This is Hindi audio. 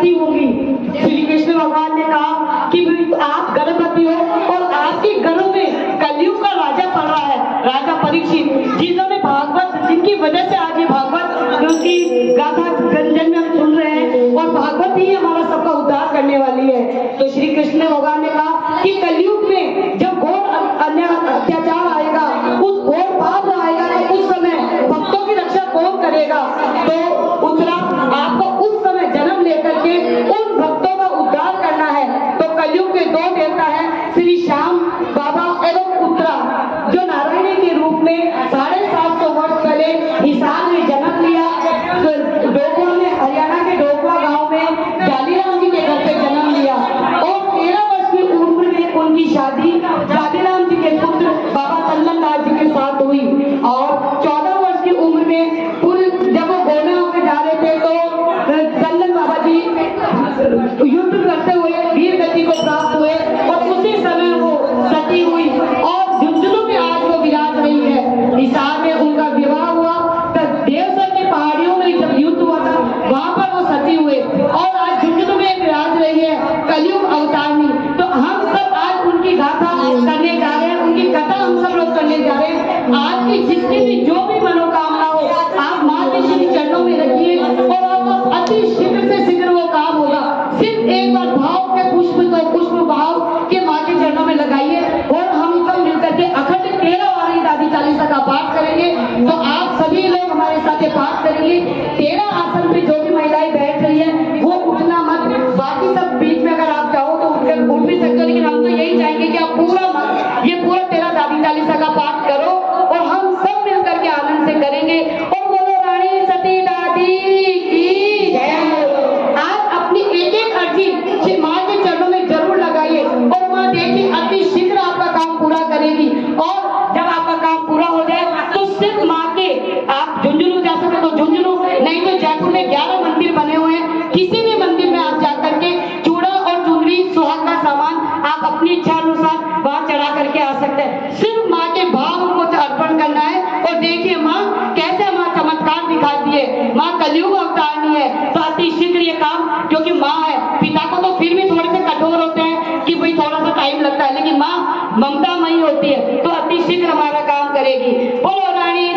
गर्भवती होंगी। श्री कृष्ण भगवान ने कहा कि आप गर्भवती हो और आपके गर्भ में कलयुग का राजा पड़ रहा है, राजा परीक्षित, जिन्होंने भागवत, जिनकी वजह से आज ये भागवत की गाथा जन जन में हम सुन रहे हैं, और भागवत ही हमारा सबका उद्धार करने वाली है। तो श्री कृष्ण भगवान ने कहा कि कलयुग में जब घोर अत्याचार आएगा, उस घोर पाप आएगा, तो उस समय भक्तों की रक्षा कौन करेगा? तो उत्तरा आपको उस समय जन्म लेकर के उन भक्तों का उद्धार करना है। तो कलयुग के दो देवता है, श्री श्याम बाबा एवं उत्तरा, जो नारायणी के रूप में 750 वर्ष पहले हिसार में जन्म लिया। डोगवा में, हरियाणा के डोगवा गांव में जालीराम जी के घर पे जन्म लिया और 13 वर्ष की उम्र में उनकी शादी जालीराम जी के पुत्र बाबा तल्लन दास जी के साथ हुई। और 14 वर्ष की उम्र में जब वो गोना होकर जा रहे थे तो तल्लन बाबा जी युद्ध करते हुए वीर गति को प्राप्त हुए और उसी समय वो सती हुई और झुंझुनू में आज वो विराज रही है। हिसार में उनका विवाह हुआ, तब देवसर की पहाड़ियों में जब युद्ध हुआ था वहां पर वो सती हुए और आज झुंझुनू में विराज रही है कलयुग अवतारनी। तो हम सब आज उनकी गाथा करने जा रहे हैं, उनकी कथा हम सब लोग करने जा रहे हैं। आज की जितनी भी जो भी मनोकामना हो आप माँ के श्री चरणों में रखिए और आपका अति शीघ्र से शीघ्र वो काम होगा। सिर्फ एक बार भाव के पुष्प भाव के माँ के चरणों में लगाइए और हम सब मिलकर के अखंड 13 वाली दादी चालीसा का पाठ करेंगे। तो आप सभी लोग हमारे साथ पाठ करेंगे। 13 आसन पे जो भी महिलाएं बैठ रही है वो उठना मत, बाकी सब बीच में अगर आप चाहो तो उठकर उठ भी सकते हो, लेकिन हम तो यही चाहेंगे कि आप ये पूरा 13 दादी चालीसा का पाठ करो और हम सब मिलकर के आनंद से करेंगे। और बोलो रानी सती दादी की जय। आज अपनी एक एक अर्जी माँ के चरणों में जरूर लगाइए और माँ देखिए अति शीघ्र आपका काम पूरा करेगी। और जब आपका काम पूरा हो जाए तो सिर्फ माँ के आप झुंझुनू जा सकते तो झुंझुनू, नहीं तो जयपुर में 11 मंदिर बने हुए हैं, किसी भी मंदिर में आप जाकर के चूड़ा और चुनरी सुहाग का सामान आप अपनी इच्छा अनुसार वहां चढ़ा करके आ सकते हैं। सिर्फ माँ के भाव को अर्पण करना है। और देखिए माँ कैसे माँ चमत्कार दिखाती है, माँ कलयुग अवतारनी है। तो अति शीघ्र ये काम, क्योंकि माँ है, पिता को तो फिर भी थोड़े से कठोर होते हैं कि भाई थोड़ा सा टाइम लगता है, लेकिन माँ ममतामयी होती है तो अति शीघ्र हमारा काम करेगी। बोलो रानी